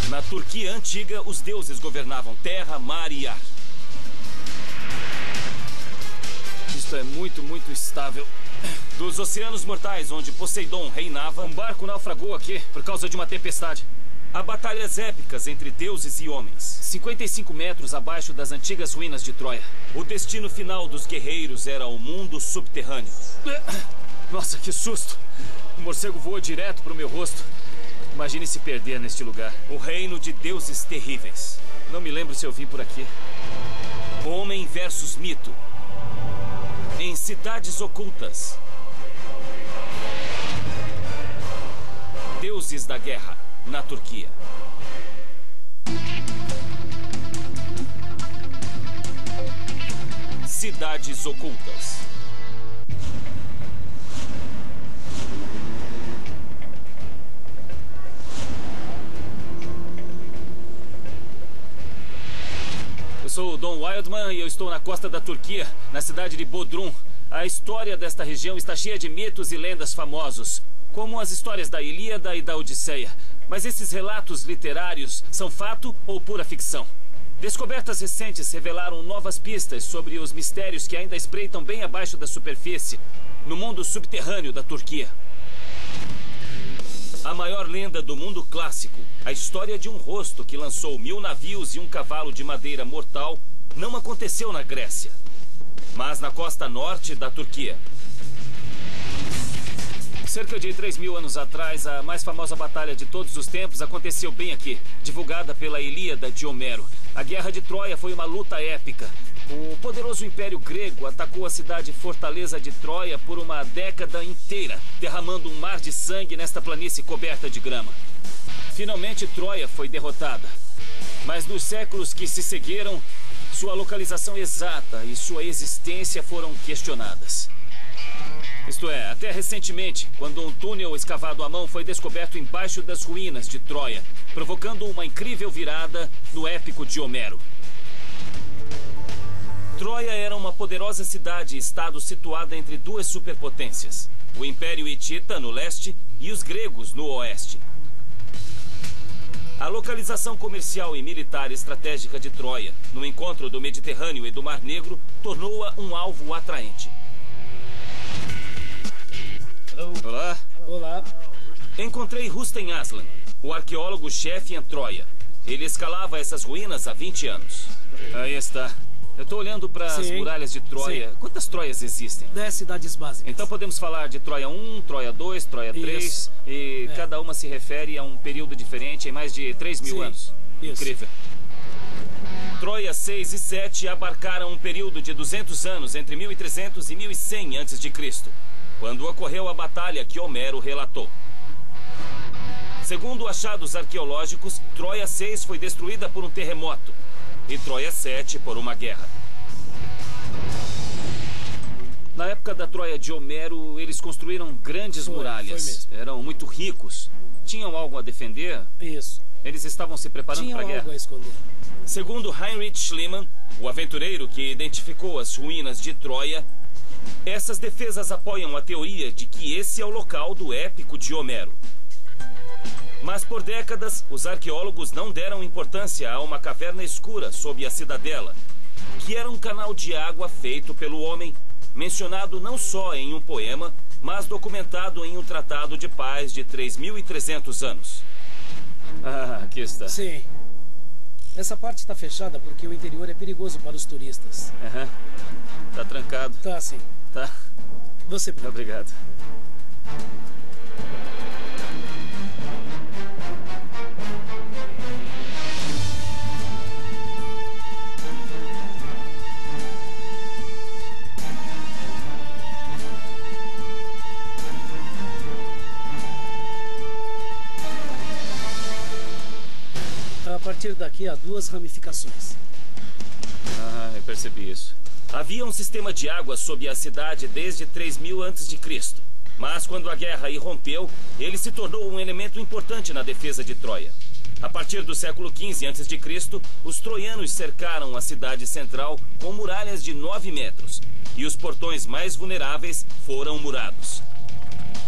Na Turquia antiga, os deuses governavam terra, mar e ar. Isto é muito estável. Dos oceanos mortais, onde Poseidon reinava, um barco naufragou aqui por causa de uma tempestade. Há batalhas épicas entre deuses e homens. 55 metros abaixo das antigas ruínas de Troia. O destino final dos guerreiros era o mundo subterrâneo. Nossa, que susto! O morcego voou direto para o meu rosto. Imagine se perder neste lugar. O reino de deuses terríveis. Não me lembro se eu vim por aqui. Homem versus mito. Em cidades ocultas. Deuses da guerra, na Turquia. Cidades ocultas. Eu sou o Don Wildman e eu estou na costa da Turquia, na cidade de Bodrum. A história desta região está cheia de mitos e lendas famosos, como as histórias da Ilíada e da Odisseia. Mas esses relatos literários são fato ou pura ficção? Descobertas recentes revelaram novas pistas sobre os mistérios que ainda espreitam bem abaixo da superfície, no mundo subterrâneo da Turquia. A maior lenda do mundo clássico, a história de um rosto que lançou 1000 navios e um cavalo de madeira mortal, não aconteceu na Grécia, mas na costa norte da Turquia. Cerca de 3.000 anos atrás, a mais famosa batalha de todos os tempos aconteceu bem aqui, divulgada pela Ilíada de Homero. A Guerra de Troia foi uma luta épica. O poderoso Império Grego atacou a cidade-fortaleza de Troia por uma década inteira, derramando um mar de sangue nesta planície coberta de grama. Finalmente, Troia foi derrotada. Mas nos séculos que se seguiram, sua localização exata e sua existência foram questionadas. Isto é, até recentemente, quando um túnel escavado à mão foi descoberto embaixo das ruínas de Troia, provocando uma incrível virada no épico de Homero. Troia era uma poderosa cidade e estado situada entre duas superpotências, o Império Hitita no leste e os gregos no oeste. A localização comercial e militar estratégica de Troia, no encontro do Mediterrâneo e do Mar Negro, tornou-a um alvo atraente. Olá. Olá. Encontrei Rustem Aslan, o arqueólogo-chefe em Troia. Ele escalava essas ruínas há 20 anos. Aí está. Eu estou olhando para as muralhas de Troia. Sim. Quantas Troias existem? 10 cidades básicas. Então podemos falar de Troia 1, Troia 2, Troia 3. Isso. E cada uma se refere a um período diferente em mais de 3.000 anos. Isso. Incrível. Troia 6 e 7 abarcaram um período de 200 anos entre 1300 e 1100 a.C., quando ocorreu a batalha que Homero relatou. Segundo achados arqueológicos, Troia 6 foi destruída por um terremoto e Troia 7 por uma guerra. Na época da Troia de Homero, eles construíram grandes muralhas. Foi mesmo. Eram muito ricos. Tinham algo a defender? Isso. Eles estavam se preparando para a Tinham guerra. algo a esconder. Segundo Heinrich Schliemann, o aventureiro que identificou as ruínas de Troia, essas defesas apoiam a teoria de que esse é o local do épico de Homero. Mas por décadas, os arqueólogos não deram importância a uma caverna escura sob a cidadela, que era um canal de água feito pelo homem, mencionado não só em um poema, mas documentado em um tratado de paz de 3.300 anos. Ah, aqui está. Sim. Essa parte está fechada porque o interior é perigoso para os turistas. Aham. Tá trancado. Tá, sim. Tá. Você pode. Obrigado. A partir daqui há 2 ramificações. Ah, eu percebi isso. Havia um sistema de água sob a cidade desde 3000 a.C., mas quando a guerra irrompeu, ele se tornou um elemento importante na defesa de Troia. A partir do século XV a.C., os troianos cercaram a cidade central com muralhas de 9 metros, e os portões mais vulneráveis foram murados.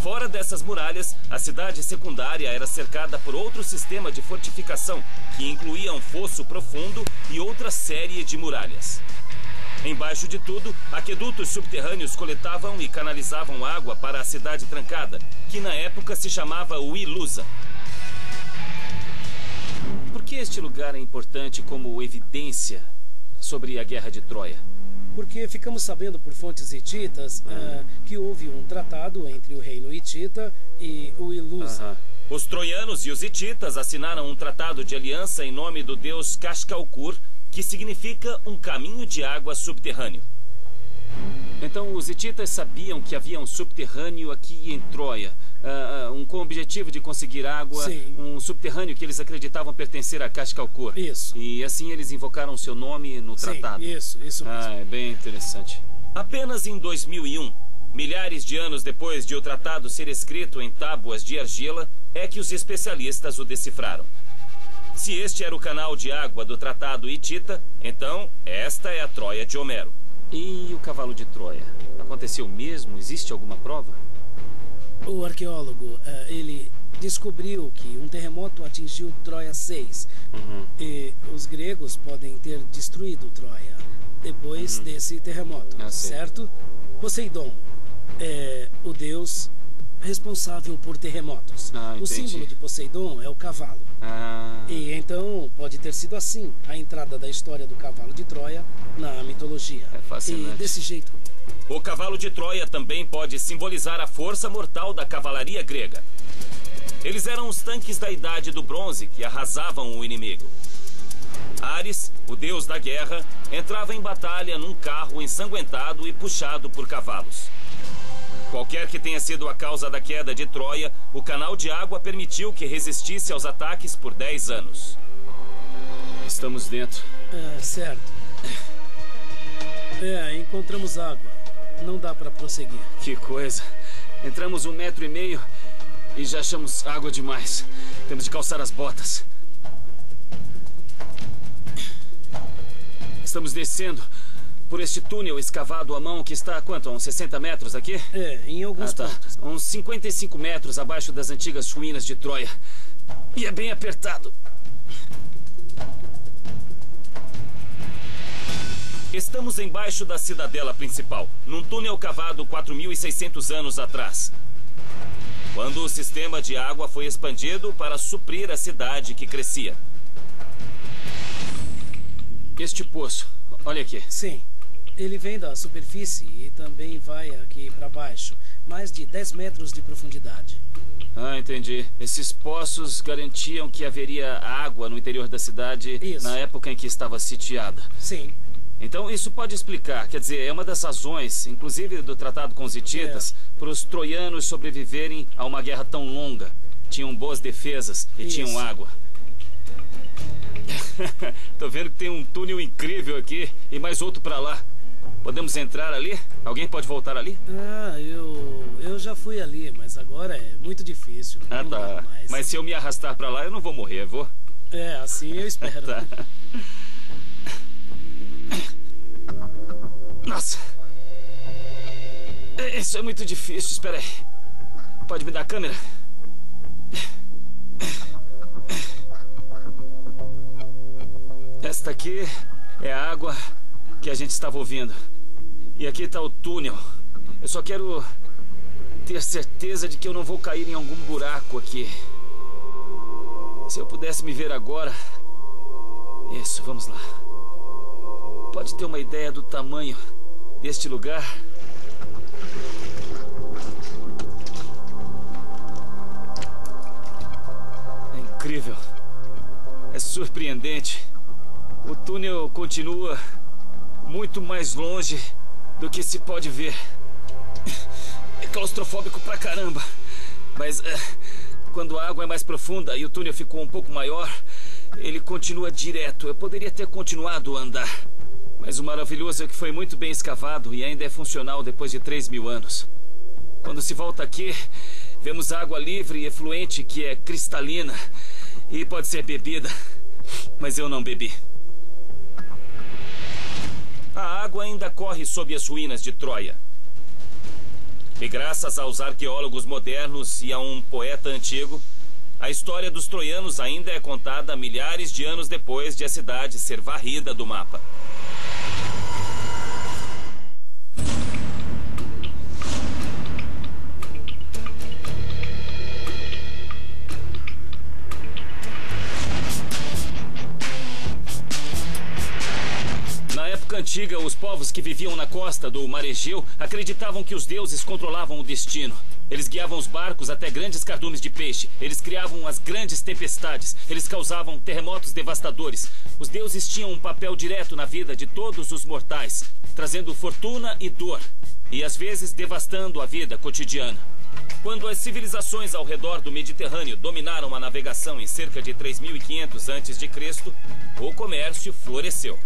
Fora dessas muralhas, a cidade secundária era cercada por outro sistema de fortificação, que incluía um fosso profundo e outra série de muralhas. Embaixo de tudo, aquedutos subterrâneos coletavam e canalizavam água para a cidade trancada, que na época se chamava Wilusa. Por que este lugar é importante como evidência sobre a Guerra de Troia? Porque ficamos sabendo por fontes hititas que houve um tratado entre o reino hitita e o Wilusa. Os troianos e os hititas assinaram um tratado de aliança em nome do deus Kashkalkur, que significa um caminho de água subterrâneo. Então os hititas sabiam que havia um subterrâneo aqui em Troia, com o objetivo de conseguir água. Sim. Um subterrâneo que eles acreditavam pertencer a Kashkalkur. Isso. E assim eles invocaram seu nome no tratado. Isso mesmo. É bem interessante. Apenas em 2001, milhares de anos depois de o tratado ser escrito em tábuas de argila, é que os especialistas o decifraram. Se este era o canal de água do tratado hitita, então esta é a Troia de Homero. E o cavalo de Troia? Aconteceu mesmo? Existe alguma prova? O arqueólogo, ele descobriu que um terremoto atingiu Troia 6. E os gregos podem ter destruído Troia depois desse terremoto, certo? Poseidon é o deus responsável por terremotos. O símbolo de Poseidon é o cavalo. E então pode ter sido assim a entrada da história do cavalo de Troia na mitologia. É fascinante. E desse jeito. O cavalo de Troia também pode simbolizar a força mortal da cavalaria grega. Eles eram os tanques da Idade do Bronze que arrasavam o inimigo. Ares, o deus da guerra, entrava em batalha num carro ensanguentado e puxado por cavalos. Qualquer que tenha sido a causa da queda de Troia, o canal de água permitiu que resistisse aos ataques por 10 anos. Estamos dentro. Certo. Encontramos água. Não dá para prosseguir. Que coisa. Entramos 1,5 metros e já achamos água demais. Temos de calçar as botas. Estamos descendo por este túnel escavado à mão que está a quanto? A uns 60 metros aqui? Em alguns pontos. Uns 55 metros abaixo das antigas ruínas de Troia. E é bem apertado. Estamos embaixo da cidadela principal, num túnel cavado 4.600 anos atrás, quando o sistema de água foi expandido para suprir a cidade que crescia. Este poço, olha aqui. Sim. Ele vem da superfície e também vai aqui para baixo. Mais de 10 metros de profundidade. Entendi. Esses poços garantiam que haveria água no interior da cidade na época em que estava sitiada. Sim. Então isso pode explicar, quer dizer, é uma das razões, inclusive do tratado com os hititas, para os troianos sobreviverem a uma guerra tão longa. Tinham boas defesas e tinham água. Tô vendo que tem um túnel incrível aqui e mais outro para lá. Podemos entrar ali? Alguém pode voltar ali? Eu já fui ali, mas agora é muito difícil. Tá. Mas se eu me arrastar para lá, eu não vou morrer, vou? Assim eu espero. Tá. Nossa. Isso é muito difícil. Espera aí. Pode me dar a câmera? Esta aqui é a água que a gente estava ouvindo. E aqui está o túnel. Eu só quero ter certeza de que eu não vou cair em algum buraco aqui. Se eu pudesse me ver agora... Isso, vamos lá. Pode ter uma ideia do tamanho deste lugar? É incrível. É surpreendente. O túnel continua muito mais longe do que se pode ver. É claustrofóbico pra caramba. Mas quando a água é mais profunda e o túnel ficou um pouco maior, ele continua direto. Eu poderia ter continuado a andar. Mas o maravilhoso é que foi muito bem escavado e ainda é funcional depois de 3.000 anos. Quando se volta aqui, vemos água livre e efluente que é cristalina e pode ser bebida. Mas eu não bebi. A água ainda corre sob as ruínas de Troia. E graças aos arqueólogos modernos e a um poeta antigo, a história dos troianos ainda é contada milhares de anos depois de a cidade ser varrida do mapa. Antiga, os povos que viviam na costa do Mar Egeu acreditavam que os deuses controlavam o destino. Eles guiavam os barcos até grandes cardumes de peixe. Eles criavam as grandes tempestades. Eles causavam terremotos devastadores. Os deuses tinham um papel direto na vida de todos os mortais, trazendo fortuna e dor, e às vezes devastando a vida cotidiana. Quando as civilizações ao redor do Mediterrâneo dominaram a navegação em cerca de 3.500 a.C., o comércio floresceu.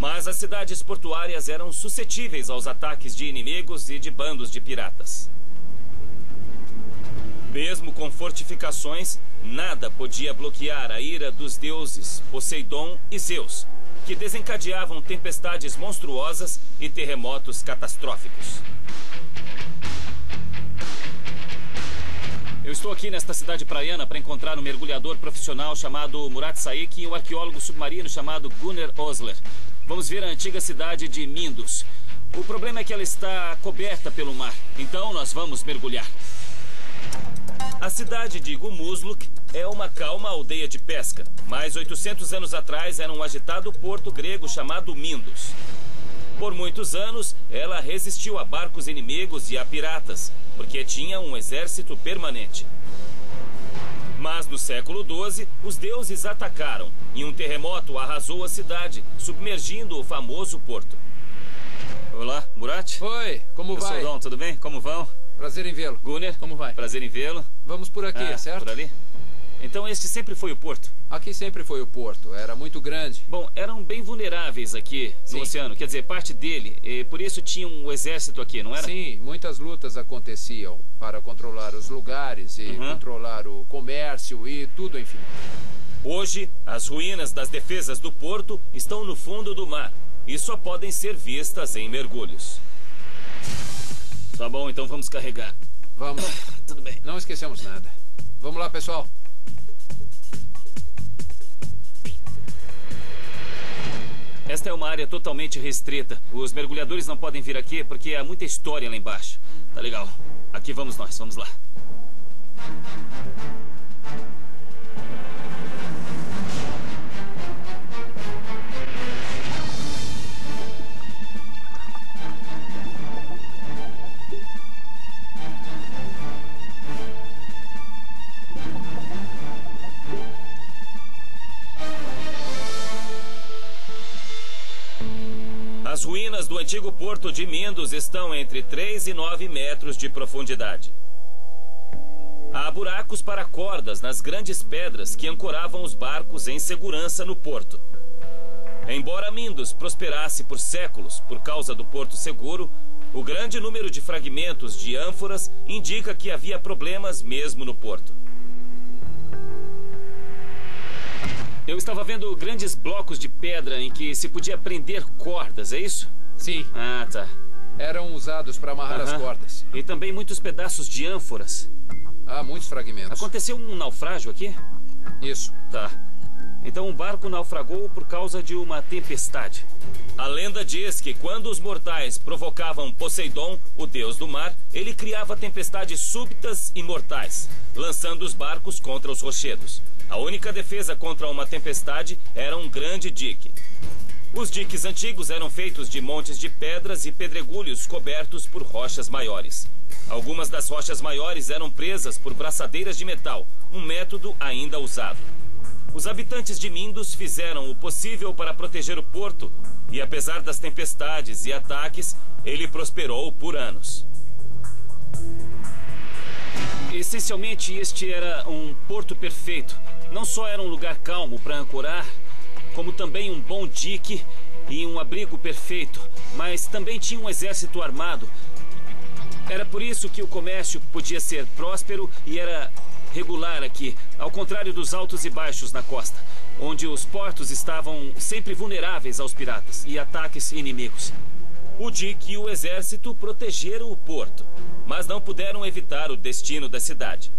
Mas as cidades portuárias eram suscetíveis aos ataques de inimigos e de bandos de piratas. Mesmo com fortificações, nada podia bloquear a ira dos deuses Poseidon e Zeus, que desencadeavam tempestades monstruosas e terremotos catastróficos. Eu estou aqui nesta cidade praiana para encontrar um mergulhador profissional chamado Murat Saik e um arqueólogo submarino chamado Gunnar Osler. Vamos ver a antiga cidade de Mindus. O problema é que ela está coberta pelo mar, então nós vamos mergulhar. A cidade de Gumusluk é uma calma aldeia de pesca, mas 800 anos atrás era um agitado porto grego chamado Mindus. Por muitos anos, ela resistiu a barcos inimigos e a piratas, porque tinha um exército permanente. Mas no século XII, os deuses atacaram e um terremoto arrasou a cidade, submergindo o famoso porto. Olá, Murat? Oi, como vai? Eu sou Dom, tudo bem? Como vão? Prazer em vê-lo. Gunnar? Como vai? Prazer em vê-lo. Vamos por aqui, certo? Por ali? Então este sempre foi o porto? Aqui sempre foi o porto, era muito grande. Bom, eram bem vulneráveis aqui no oceano, quer dizer, parte dele, e por isso tinha um exército aqui, não era? Sim, muitas lutas aconteciam para controlar os lugares e controlar o comércio e tudo, enfim. Hoje, as ruínas das defesas do porto estão no fundo do mar e só podem ser vistas em mergulhos. Tá bom, então vamos carregar. Vamos. Tudo bem. Não esquecemos nada. Vamos lá, pessoal. Esta é uma área totalmente restrita. Os mergulhadores não podem vir aqui porque há muita história lá embaixo. Tá legal. Aqui vamos nós, vamos lá. As ruínas do antigo porto de Mindus estão entre 3 e 9 metros de profundidade. Há buracos para cordas nas grandes pedras que ancoravam os barcos em segurança no porto. Embora Mindus prosperasse por séculos por causa do porto seguro, o grande número de fragmentos de ânforas indica que havia problemas mesmo no porto. Eu estava vendo grandes blocos de pedra em que se podia prender cordas, é isso? Sim. Ah, tá. Eram usados para amarrar as cordas. E também muitos pedaços de ânforas. Há muitos fragmentos. Aconteceu um naufrágio aqui? Isso. Tá. Então o barco naufragou por causa de uma tempestade. A lenda diz que quando os mortais provocavam Poseidon, o deus do mar, ele criava tempestades súbitas e mortais, lançando os barcos contra os rochedos. A única defesa contra uma tempestade era um grande dique. Os diques antigos eram feitos de montes de pedras e pedregulhos cobertos por rochas maiores. Algumas das rochas maiores eram presas por braçadeiras de metal, um método ainda usado. Os habitantes de Mindus fizeram o possível para proteger o porto e, apesar das tempestades e ataques, ele prosperou por anos. Essencialmente, este era um porto perfeito. Não só era um lugar calmo para ancorar, como também um bom dique e um abrigo perfeito, mas também tinha um exército armado. Era por isso que o comércio podia ser próspero e era regular aqui, ao contrário dos altos e baixos na costa, onde os portos estavam sempre vulneráveis aos piratas e ataques inimigos. o de que o exército protegeram o porto, mas não puderam evitar o destino da cidade.